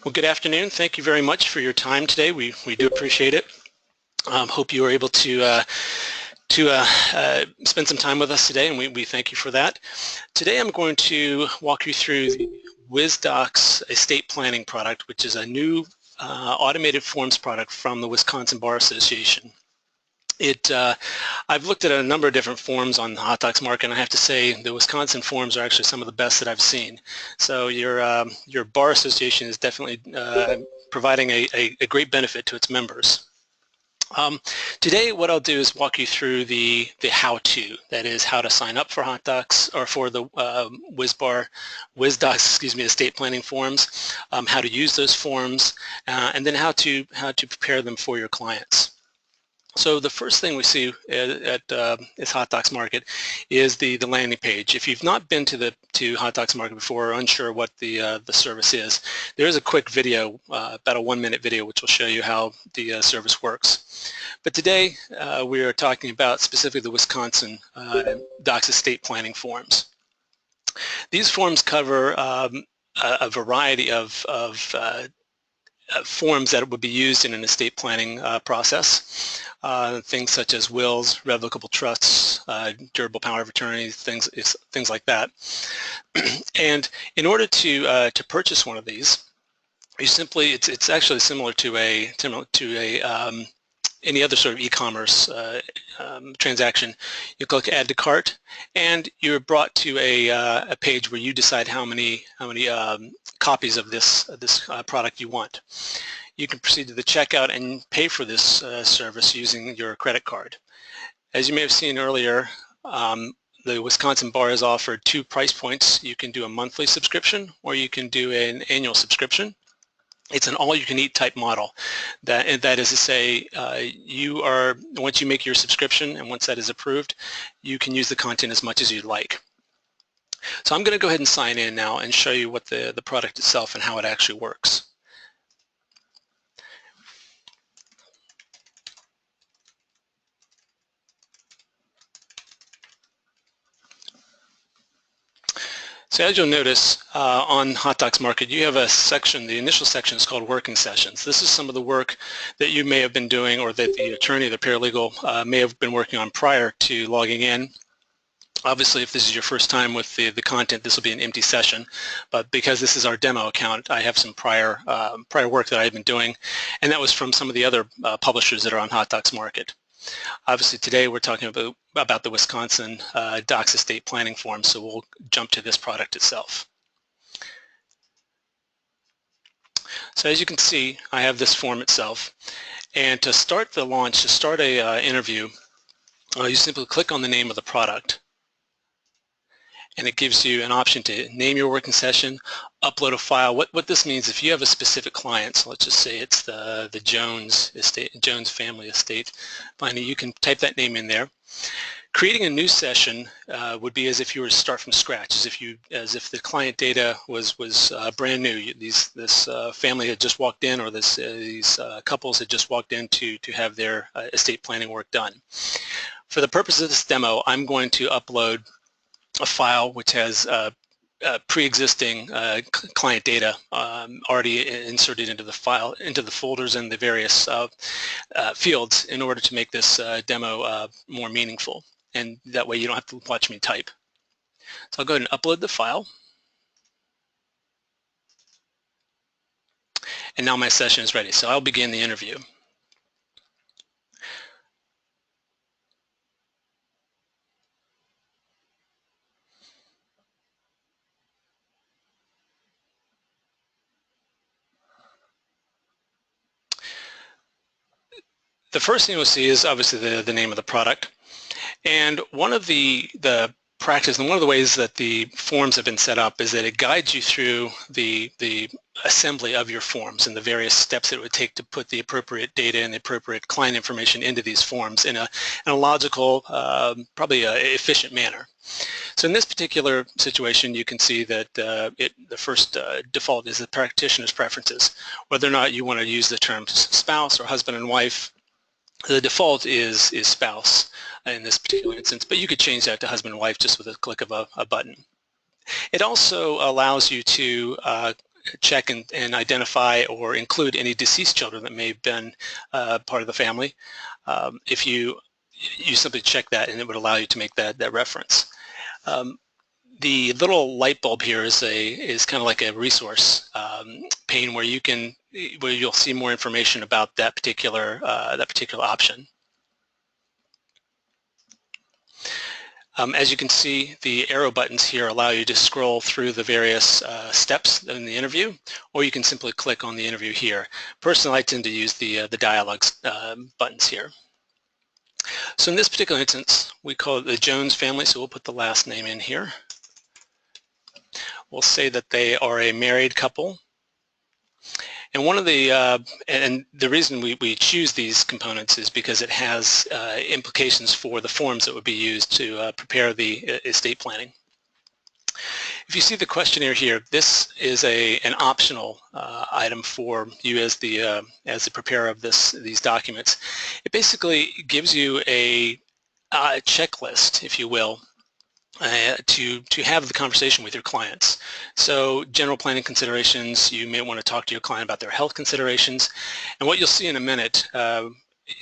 Well, good afternoon. Thank you very much for your time today. We do appreciate it. Hope you were able to spend some time with us today, and we thank you for that. Today I'm going to walk you through the WisDocs estate planning product, which is a new automated forms product from the Wisconsin Bar Association. I've looked at a number of different forms on the hot docs market, and I have to say the Wisconsin forms are actually some of the best that I've seen. So your bar association is definitely providing a great benefit to its members. Today what I'll do is walk you through the how-to, that is how to sign up for hot docs or for the WisDocs, estate planning forms, how to use those forms, and then how to prepare them for your clients. So the first thing we see at this Hot Docs Market is the landing page. If you've not been to Hot Docs Market before or unsure what the service is, there is a quick video, about a 1-minute video, which will show you how the service works. But today we are talking about specifically the Wisconsin Docs estate planning forms. These forms cover a variety of forms that would be used in an estate planning process. Things such as wills, revocable trusts, durable power of attorney, things like that. And in order to purchase one of these, you simply it's actually similar to any other sort of e-commerce transaction. You click Add to Cart, and you're brought to a page where you decide how many copies of this product you want. You can proceed to the checkout and pay for this service using your credit card. As you may have seen earlier, the Wisconsin Bar has offered 2 price points. You can do a monthly subscription or you can do an annual subscription. It's an all-you-can-eat type model. That is to say, once you make your subscription and once that is approved, you can use the content as much as you'd like. So I'm going to go ahead and sign in now and show you what the product itself and how it actually works. So as you'll notice on Hot Docs Market, you have a section, the initial section is called Working Sessions. This is some of the work that you may have been doing or that the attorney, the paralegal, may have been working on prior to logging in. Obviously, if this is your first time with the content, this will be an empty session. But because this is our demo account, I have some prior work that I've been doing, and that was from some of the other publishers that are on Hot Docs Market. Obviously, today we're talking about the Wisconsin Docs estate planning form, so we'll jump to this product itself. So as you can see, I have this form itself, and to start the launch, to start a interview, you simply click on the name of the product, and it gives you an option to name your working session, upload a file. What this means, if you have a specific client, so let's just say it's the Jones estate, Jones family estate, finally you can type that name in there. Creating a new session would be as if you were to start from scratch, as if the client data was brand new. This family had just walked in, or these couples had just walked in to have their estate planning work done. For the purpose of this demo, I'm going to upload a file which has pre-existing client data already inserted into the file, into the folders and the various fields in order to make this demo more meaningful. And that way you don't have to watch me type. So I'll go ahead and upload the file. And now my session is ready. So I'll begin the interview. The first thing you'll see is obviously the name of the product. And one of the practice and one of the ways that the forms have been set up is that it guides you through the assembly of your forms and the various steps that it would take to put the appropriate data and the appropriate client information into these forms in a logical, probably efficient manner. So in this particular situation, you can see that the first default is the practitioner's preferences, whether or not you want to use the terms spouse or husband and wife. The default is spouse in this particular instance, but you could change that to husband and wife just with a click of a button. It also allows you to check and identify or include any deceased children that may have been part of the family. If you simply check that, and it would allow you to make that reference. The little light bulb here is kind of like a resource pane where you'll see more information about that particular option. As you can see, the arrow buttons here allow you to scroll through the various steps in the interview, or you can simply click on the interview here. Personally, I tend to use the dialogues buttons here. So in this particular instance, we call it the Jones family, so we'll put the last name in here. We'll say that they are a married couple. And one of the reason we choose these components is because it has implications for the forms that would be used to prepare the estate planning. If you see the questionnaire here, this is an optional item for you as the preparer of these documents. It basically gives you a checklist, if you will, to have the conversation with your clients. So general planning considerations, you may want to talk to your client about their health considerations. And what you'll see in a minute,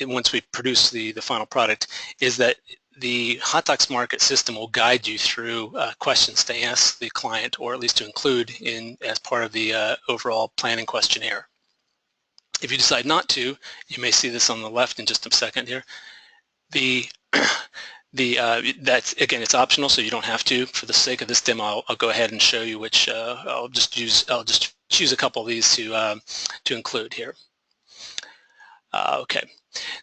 once we produce the final product, is that the HotDocs Market system will guide you through questions to ask the client, or at least to include as part of the overall planning questionnaire. If you decide not to, you may see this on the left in just a second here. That's, again, it's optional, so you don't have to. For the sake of this demo, I'll go ahead and show you which I'll just choose a couple of these to include here. Okay,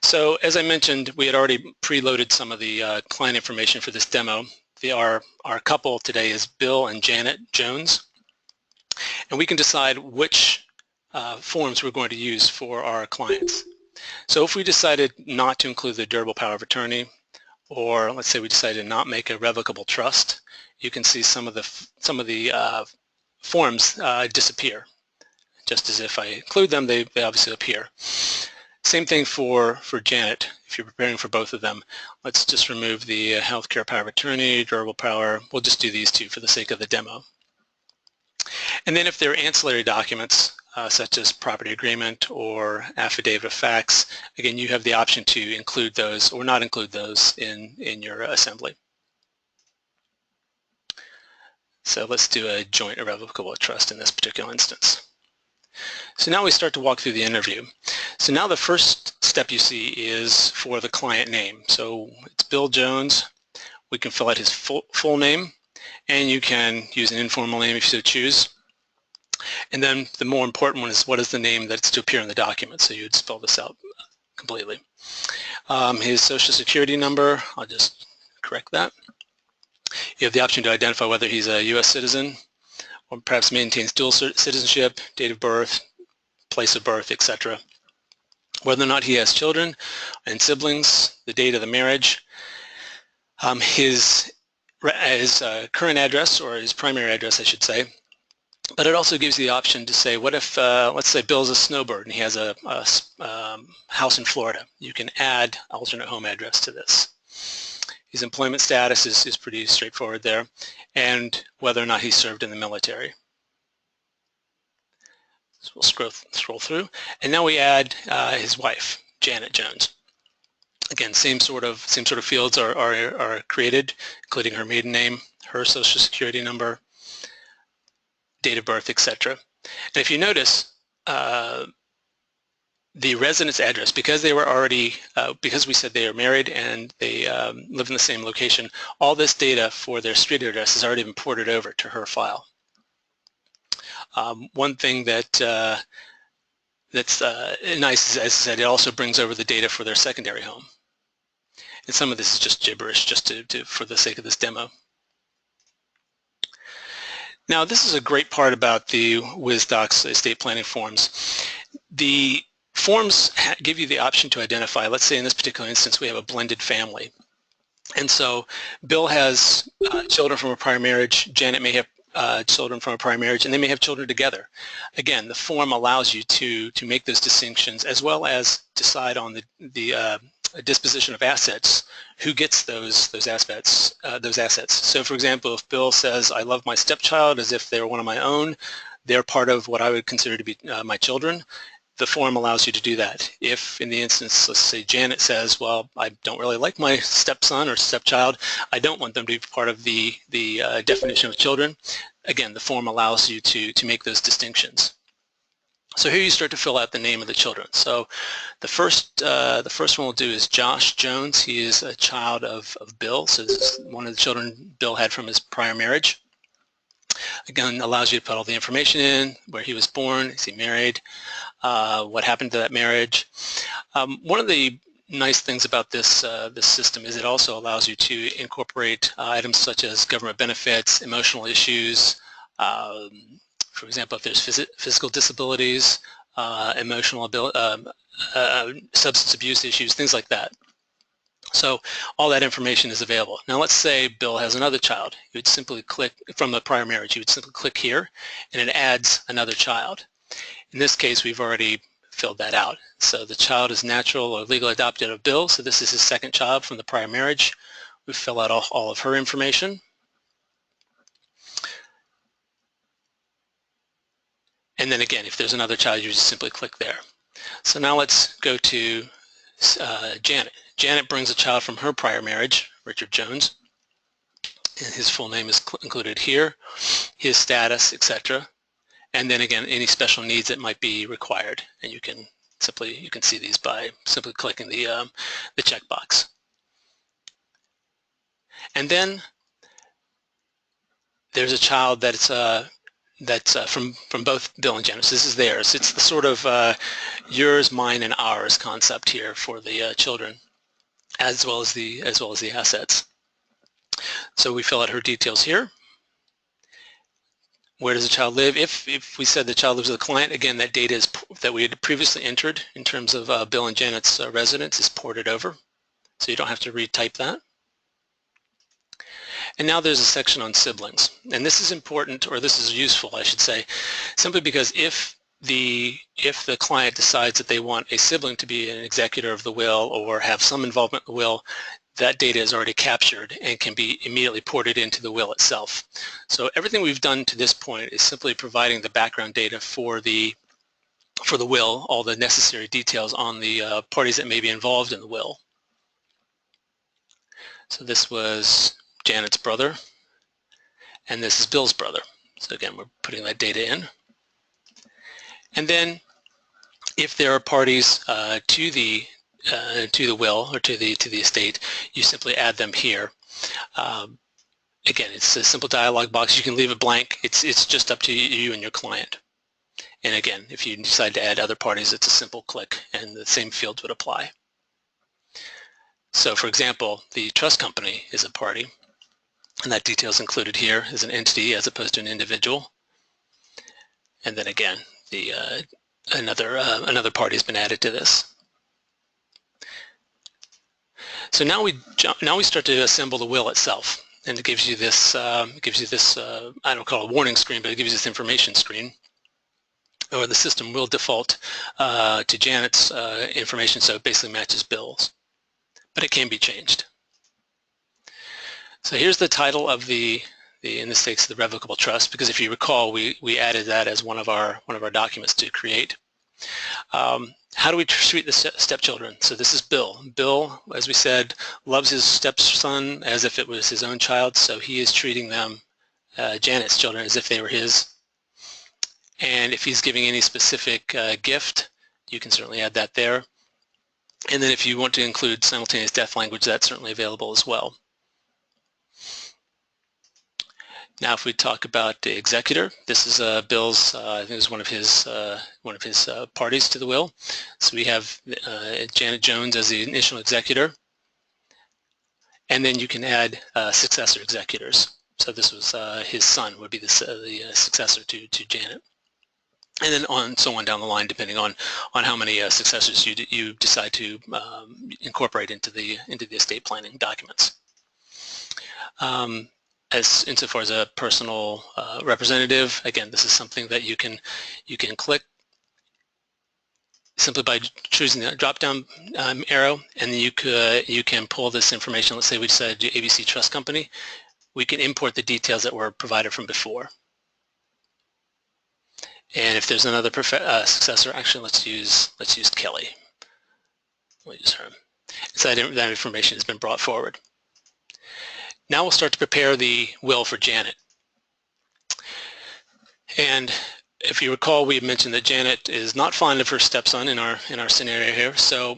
so as I mentioned, we had already preloaded some of the client information for this demo. Our couple today is Bill and Janet Jones, and we can decide which forms we're going to use for our clients. So if we decided not to include the durable power of attorney, or let's say we decided to not make a revocable trust, you can see some of the forms disappear. Just as if I include them, they obviously appear. Same thing for Janet. If you're preparing for both of them, let's just remove the healthcare power of attorney, durable power. We'll just do these two for the sake of the demo. And then if there are ancillary documents, such as property agreement or affidavit of facts, again, you have the option to include those or not include those in your assembly. So let's do a joint irrevocable trust in this particular instance. So now we start to walk through the interview. So now the first step you see is for the client name. So it's Bill Jones. We can fill out his full name, and you can use an informal name if you so choose. And then the more important one is what is the name that's to appear in the document. So you'd spell this out completely. His social security number, I'll just correct that. You have the option to identify whether he's a U.S. citizen or perhaps maintains dual citizenship, date of birth, place of birth, etc. Whether or not he has children and siblings, the date of the marriage, his current address, or his primary address, I should say. But it also gives you the option to say, what if, let's say Bill's a snowbird and he has a house in Florida. You can add alternate home address to this. His employment status is pretty straightforward there, and whether or not he served in the military. So we'll scroll through, and now we add his wife, Janet Jones. Again, same sort of fields are created, including her maiden name, her social security number, date of birth, etc. And if you notice, the residence address, because they were already, because we said they are married and they live in the same location, all this data for their street address has already been ported over to her file. One thing that's nice is, as I said, it also brings over the data for their secondary home. And some of this is just gibberish, just for the sake of this demo. Now, this is a great part about the WisDocs estate planning forms. The forms give you the option to identify, let's say in this particular instance, we have a blended family. And so Bill has children from a prior marriage, Janet may have children from a prior marriage, and they may have children together. Again, the form allows you to make those distinctions, as well as decide on the disposition of assets, who gets those assets. So for example, if Bill says, I love my stepchild as if they're one of my own, they're part of what I would consider to be my children, the form allows you to do that. If in the instance, let's say Janet says, well, I don't really like my stepson or stepchild, I don't want them to be part of the definition of children, again, the form allows you to make those distinctions. So here you start to fill out the name of the children. So the first one we'll do is Josh Jones. He is a child of Bill. So this is one of the children Bill had from his prior marriage. Again, allows you to put all the information in, where he was born, is he married, what happened to that marriage. One of the nice things about this this system is it also allows you to incorporate items such as government benefits, emotional issues, for example, if there's physical disabilities, emotional substance abuse issues, things like that. So all that information is available. Now let's say Bill has another child. You would simply click from the prior marriage. You would simply click here and it adds another child. In this case, we've already filled that out. So the child is natural or legal adopted of Bill. So this is his second child from the prior marriage. We fill out all of her information. And then again, if there's another child, you just simply click there. So now let's go to Janet. Janet brings a child from her prior marriage, Richard Jones, and his full name is included here, his status, etc. And then again, any special needs that might be required, and you can see these by simply clicking the checkbox. And then there's a child that's from both Bill and Janet. So this is theirs. It's the sort of yours, mine, and ours concept here for the children, as well as the assets. So we fill out her details here. Where does the child live? If we said the child lives with a client, again, that data is that we had previously entered in terms of Bill and Janet's residence is ported over, so you don't have to retype that. And now there's a section on siblings, and this is important, or this is useful, I should say, simply because if the client decides that they want a sibling to be an executor of the will or have some involvement in the will, that data is already captured and can be immediately ported into the will itself. So everything we've done to this point is simply providing the background data for the will, all the necessary details on the parties that may be involved in the will. So this was Janet's brother, and this is Bill's brother. So again, we're putting that data in. And then if there are parties to the will or to the estate, you simply add them here. Again, it's a simple dialog box. You can leave it blank. It's just up to you and your client. And again, if you decide to add other parties, it's a simple click and the same fields would apply. So for example, the trust company is a party, and that detail is included here as an entity as opposed to an individual. And then again, the another party has been added to this. So now we start to assemble the will itself, and it gives you this I don't call it a warning screen, but it gives you this information screen, or the system will default to Janet's information, so it basically matches Bill's, but it can be changed. So here's the title of in this case, the revocable trust, because if you recall, we added that as one of our documents to create. How do we treat the stepchildren? So this is Bill. Bill, as we said, loves his stepson as if it was his own child, so he is treating them, Janet's children, as if they were his. And if he's giving any specific gift, you can certainly add that there. And then if you want to include simultaneous death language, that's certainly available as well. Now, if we talk about the executor, this is Bill's. I think it was one of his parties to the will. So we have Janet Jones as the initial executor, and then you can add successor executors. So this was his son would be the successor to Janet, and then so on down the line, depending on how many successors you decide to incorporate into the estate planning documents. As insofar as a personal representative, again, this is something that you can click simply by choosing the drop-down arrow, and then you can pull this information. Let's say we decided to do ABC Trust Company. We can import the details that were provided from before. And if there's another successor, actually let's use Kelly. We'll use her. So that information has been brought forward. Now we'll start to prepare the will for Janet. And if you recall, we mentioned that Janet is not fond of her stepson in our scenario here. So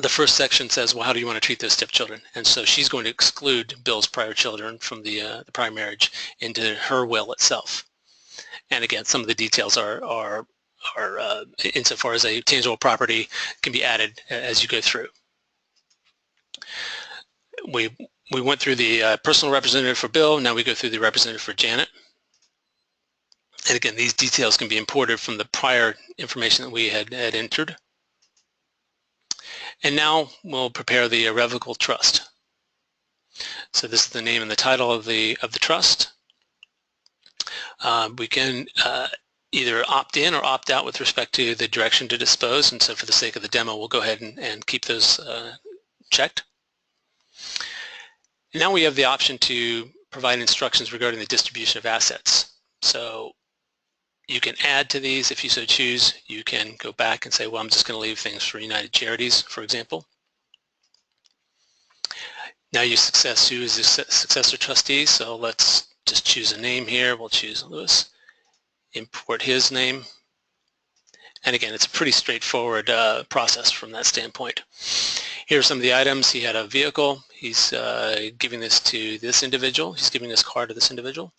the first section says, well, how do you want to treat those stepchildren? And so she's going to exclude Bill's prior children from the prior marriage into her will itself. And again, some of the details are insofar as a tangible property can be added as you go through. We went through the personal representative for Bill. Now we go through the representative for Janet. And again, these details can be imported from the prior information that we had entered. And now we'll prepare the irrevocable trust. So this is the name and the title of the trust. We can either opt in or opt out with respect to the direction to dispose. And so for the sake of the demo, we'll go ahead and keep those checked. Now we have the option to provide instructions regarding the distribution of assets. So you can add to these if you so choose. You can go back and say, well, I'm just going to leave things for United Charities, for example. Now you success who is the successor trustee. So let's just choose a name here. We'll choose Lewis. Import his name. And again, it's a pretty straightforward process from that standpoint. Here are some of the items. He had a vehicle. He's giving this to this individual. He's giving this car to this individual.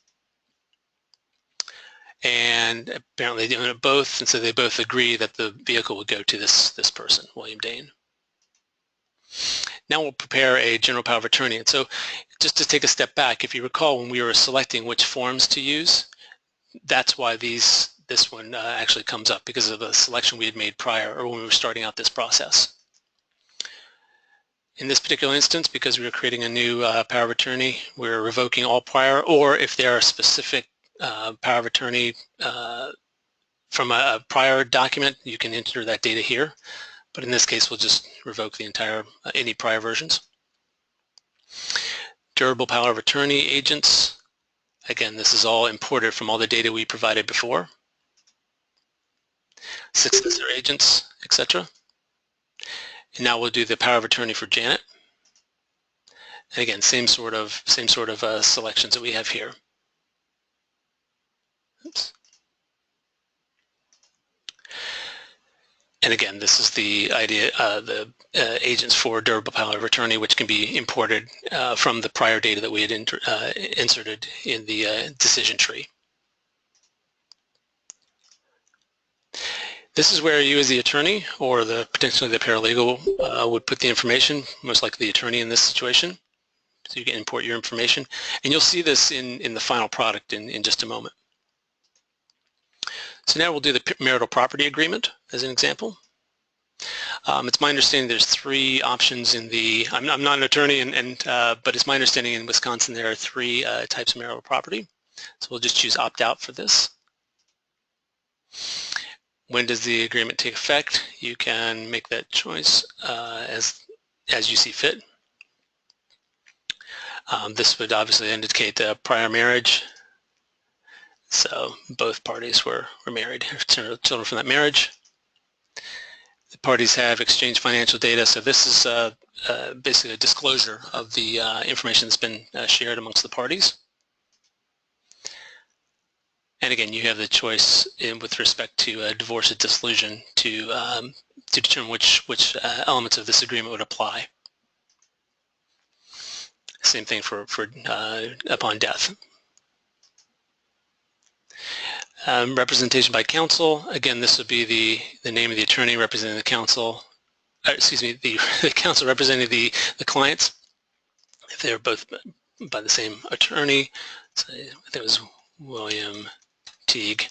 And apparently they own it both, and so they both agree that the vehicle would go to this person, William Dane. Now we'll prepare a general power of attorney. And so just to take a step back, if you recall when we were selecting which forms to use, that's why this one actually comes up, because of the selection we had made prior or when we were starting out this process. In this particular instance, because we were creating a new power of attorney, we're revoking all prior, or if there are specific power of attorney from a prior document, you can enter that data here. But in this case, we'll just revoke the entire, any prior versions. Durable power of attorney agents. Again, this is all imported from all the data we provided before. Successor agents, etc. And now we'll do the power of attorney for Janet. And again, same sort of selections that we have here. Oops. And again, this is the idea, the agents for durable power of attorney, which can be imported from the prior data that we had inserted in the decision tree. This is where you as the attorney or potentially the paralegal would put the information, most likely the attorney in this situation. So you can import your information. And you'll see this in the final product in just a moment. So now we'll do the marital property agreement as an example. It's my understanding there's 3 options in the, I'm not an attorney, but it's my understanding in Wisconsin there are 3 types of marital property. So we'll just choose opt out for this. When does the agreement take effect? You can make that choice as you see fit. This would obviously indicate a prior marriage. So both parties were married, children from that marriage. The parties have exchanged financial data, so this is basically a disclosure of the information that's been shared amongst the parties. And again, you have the choice with respect to divorce or dissolution to determine which elements of this agreement would apply. Same thing for upon death. Representation by counsel. Again, this would be the name of the attorney representing the counsel. Excuse me, the counsel representing the clients. If they were both by the same attorney, so I think it was William Teague.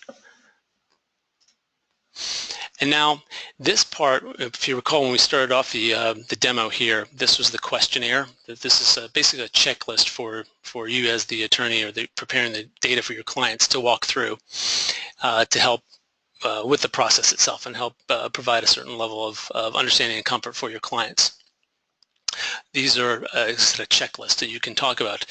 And now this part, if you recall when we started off the demo here, this was the questionnaire. This is basically a checklist for you as the attorney or preparing the data for your clients to walk through to help with the process itself and help provide a certain level of understanding and comfort for your clients. These are a checklist that you can talk about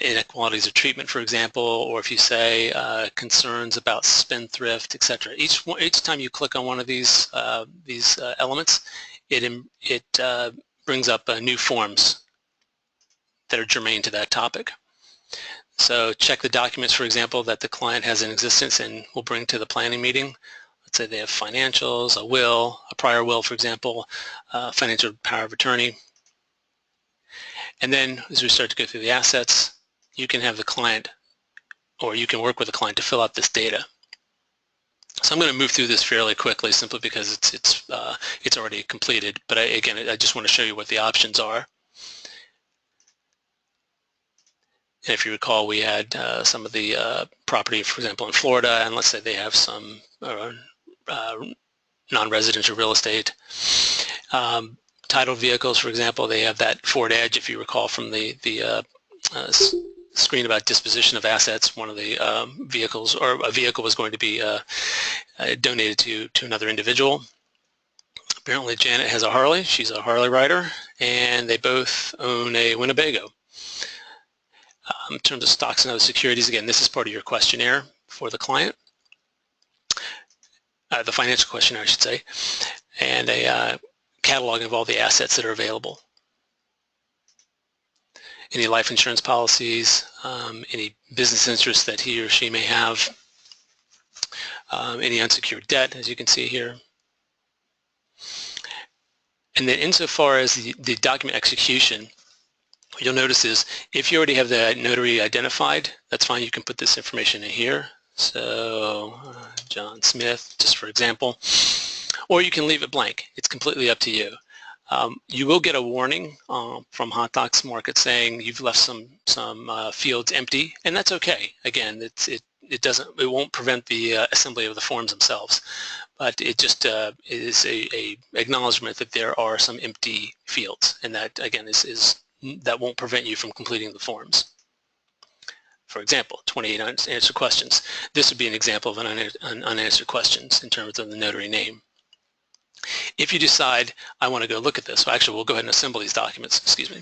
inequalities of treatment, for example, or if you say concerns about spendthrift, etc. Each time you click on one of these elements, it brings up new forms that are germane to that topic. So check the documents, for example, that the client has in existence and will bring to the planning meeting. Let's say they have financials, a will, a prior will, for example, financial power of attorney. And then as we start to go through the assets, you can have the client, or you can work with the client to fill out this data. So I'm going to move through this fairly quickly simply because it's already completed. But again, I just want to show you what the options are. And if you recall, we had some of the property, for example, in Florida, and let's say they have some non-residential real estate. Titled vehicles, for example, they have that Ford Edge, if you recall from the screen about disposition of assets. One of the vehicles, or a vehicle, was going to be donated to another individual. Apparently Janet has a Harley. She's a Harley rider, and they both own a Winnebago. In terms of stocks and other securities, again, this is part of your questionnaire for the client, the financial questionnaire, I should say, and a catalog of all the assets that are available. Any life insurance policies, any business interests that he or she may have, any unsecured debt, as you can see here. And then insofar as the document execution, what you'll notice is if you already have the notary identified, that's fine. You can put this information in here. So John Smith, just for example, or you can leave it blank. It's completely up to you. You will get a warning from HotDocs Market saying you've left some fields empty, and that's okay. Again, it won't prevent the assembly of the forms themselves, but it just is a acknowledgement that there are some empty fields, and that again that won't prevent you from completing the forms. For example, 28 unanswered questions. This would be an example of an unanswered questions in terms of the notary name. If you decide, I want to go look at this, well, actually we'll go ahead and assemble these documents, excuse me.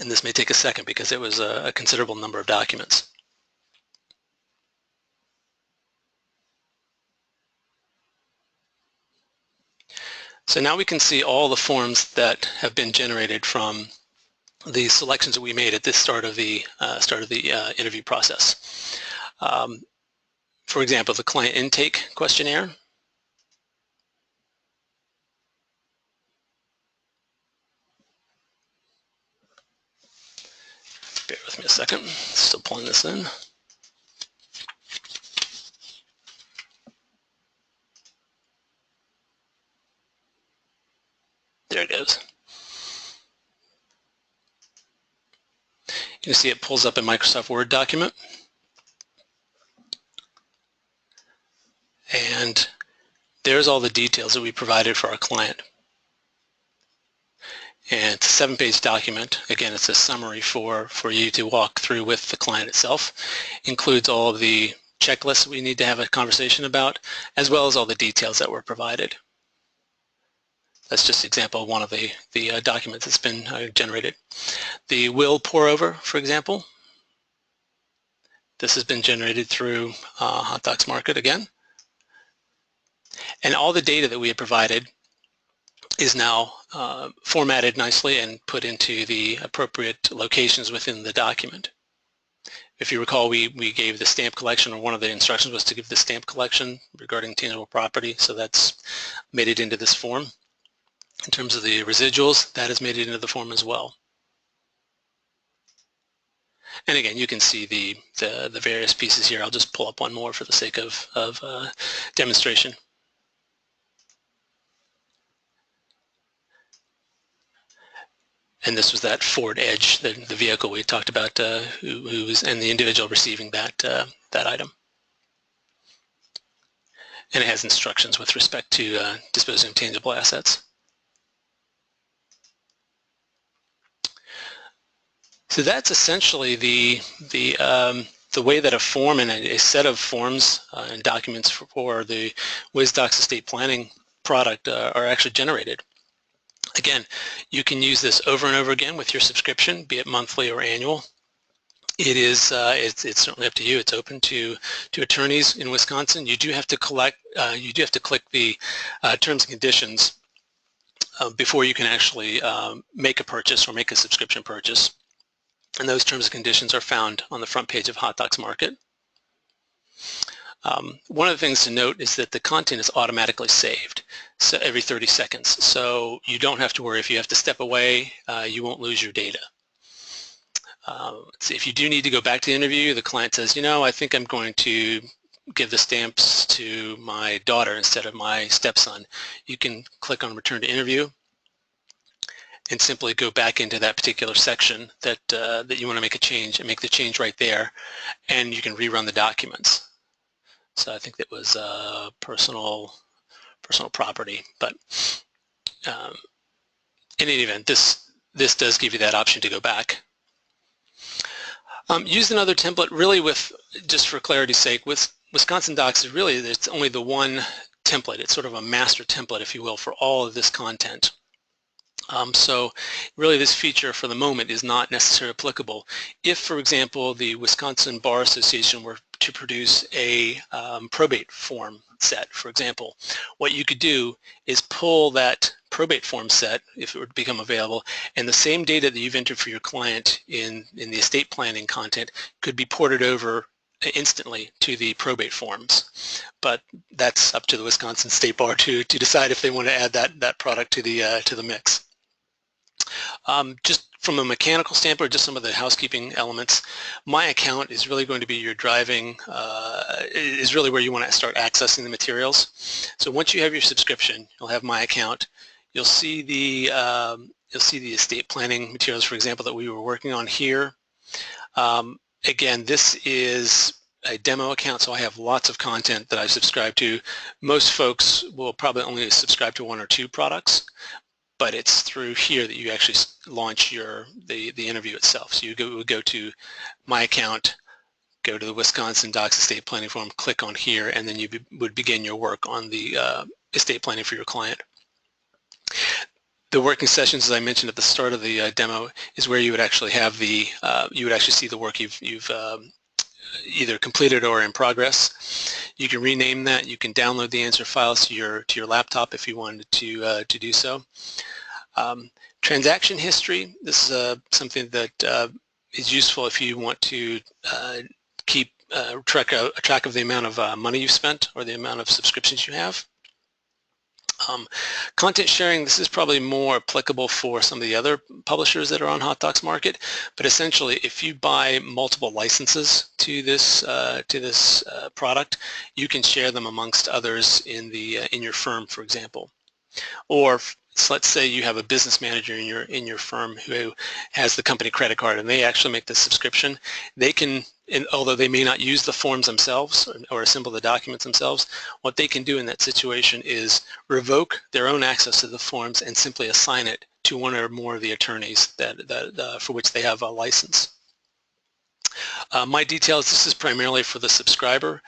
And this may take a second because it was a considerable number of documents. So now we can see all the forms that have been generated from the selections that we made at this start of the interview process. For example, the client intake questionnaire. Bear with me a second, still pulling this in. There it goes. You can see it pulls up a Microsoft Word document. And there's all the details that we provided for our client. And it's a 7-page document. Again, it's a summary for you to walk through with the client itself. Includes all the checklists we need to have a conversation about, as well as all the details that were provided. That's just an example of one of the documents that's been generated. The will pour over, for example. This has been generated through HotDocs Market again. And all the data that we had provided is now formatted nicely and put into the appropriate locations within the document. If you recall, we gave the stamp collection, or one of the instructions was to give the stamp collection regarding tangible property, so that's made it into this form. In terms of the residuals, that has made it into the form as well. And again, you can see the various pieces here. I'll just pull up one more for the sake of demonstration. And this was that Ford Edge, the vehicle we talked about, who was, and the individual receiving that item. And it has instructions with respect to disposing of tangible assets. So that's essentially the the way that a form and a set of forms and documents for the WisDocs estate planning product are actually generated. Again, you can use this over and over again with your subscription, be it monthly or annual. It is it's certainly up to you. It's open to attorneys in Wisconsin. You do have to click the terms and conditions before you can actually make a purchase or make a subscription purchase. And those terms and conditions are found on the front page of Hot Docs Market. One of the things to note is that the content is automatically saved, so every 30 seconds. So you don't have to worry if you have to step away, you won't lose your data. If you do need to go back to the interview, the client says, you know, I think I'm going to give the stamps to my daughter instead of my stepson. You can click on Return to Interview and simply go back into that particular section that that you want to make a change and make the change right there, and you can rerun the documents. So I think that was personal property, but in any event, this does give you that option to go back. Use another template, really, with just for clarity's sake, with Wisconsin Docs is really, it's only the one template. It's sort of a master template, if you will, for all of this content. So really this feature for the moment is not necessarily applicable. If, for example, the Wisconsin Bar Association were to produce a probate form set, for example, what you could do is pull that probate form set, if it were to become available, and the same data that you've entered for your client in the estate planning content could be ported over instantly to the probate forms. But that's up to the Wisconsin State Bar to decide if they want to add that product to the mix. Just from a mechanical standpoint, just some of the housekeeping elements, My Account is really going to be your driving, is really where you want to start accessing the materials. So once you have your subscription, you'll have My Account. You'll see the estate planning materials, for example, that we were working on here. Again, this is a demo account, so I have lots of content that I subscribe to. Most folks will probably only subscribe to one or two products, but it's through here that you actually launch the interview itself. So you would go to My Account, go to the Wisconsin Docs Estate Planning Form, click on here, and then you would begin your work on the estate planning for your client. The working sessions, as I mentioned at the start of the demo, is where you would actually have you would actually see the work you've either completed or in progress. You can rename that. You can download the answer files to your laptop if you wanted to do so. Transaction history. This is something that is useful if you want to keep track of the amount of money you've spent or the amount of subscriptions you have. Content sharing, this is probably more applicable for some of the other publishers that are on Hot Docs Market, but essentially if you buy multiple licenses to this product, you can share them amongst others in your firm, for example. Or so let's say you have a business manager in your firm who has the company credit card and they actually make the subscription. They can, although they may not use the forms themselves or assemble the documents themselves, what they can do in that situation is revoke their own access to the forms and simply assign it to one or more of the attorneys for which they have a license. My details, this is primarily for the subscriber,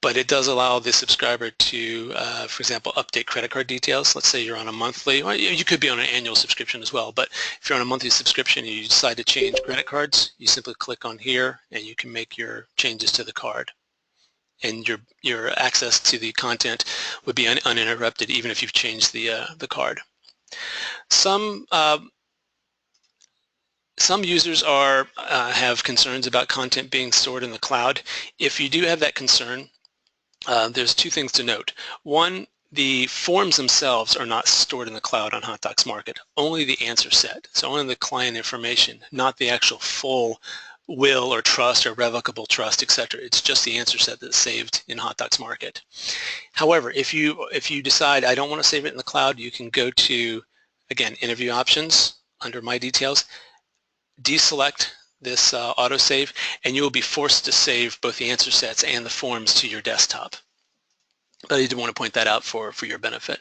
but it does allow the subscriber to, for example, update credit card details. Let's say you're on a monthly, well, you could be on an annual subscription as well, but if you're on a monthly subscription and you decide to change credit cards, you simply click on here and you can make your changes to the card. And your access to the content would be uninterrupted even if you've changed the card. Some users have concerns about content being stored in the cloud. If you do have that concern, there's two things to note. One, the forms themselves are not stored in the cloud on Hot Docs Market, only the answer set. So only the client information, not the actual full will or trust or revocable trust, etc. It's just the answer set that's saved in Hot Docs Market. However, if you decide I don't want to save it in the cloud, you can go to, again, interview options under My Details, deselect this autosave, and you will be forced to save both the answer sets and the forms to your desktop. But I did want to point that out for your benefit.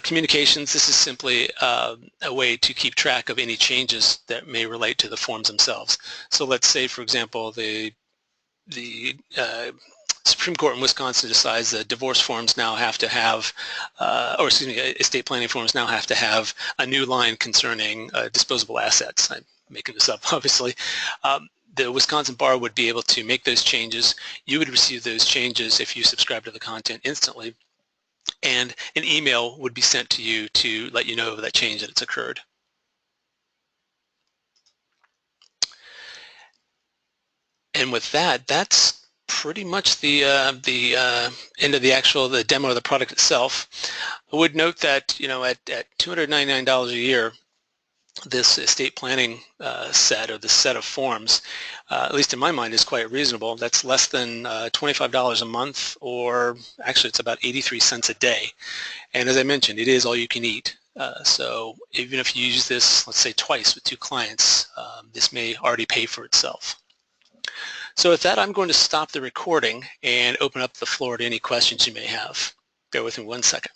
Communications, this is simply a way to keep track of any changes that may relate to the forms themselves. So let's say, for example, the the Supreme Court in Wisconsin decides that divorce forms now have to have, or excuse me, estate planning forms now have to have a new line concerning disposable assets. I'm making this up, obviously. The Wisconsin Bar would be able to make those changes. You would receive those changes if you subscribe to the content instantly, and an email would be sent to you to let you know of that change that it's occurred. And with that, that's pretty much the end of the demo of the product itself. I would note that, you know, at $299 a year, this estate planning set, or this set of forms, at least in my mind, is quite reasonable. That's less than $25 a month, or actually it's about 83 cents a day. And as I mentioned, it is all you can eat. So even if you use this, let's say twice with 2 clients, this may already pay for itself. So with that, I'm going to stop the recording and open up the floor to any questions you may have. Bear with me 1 second.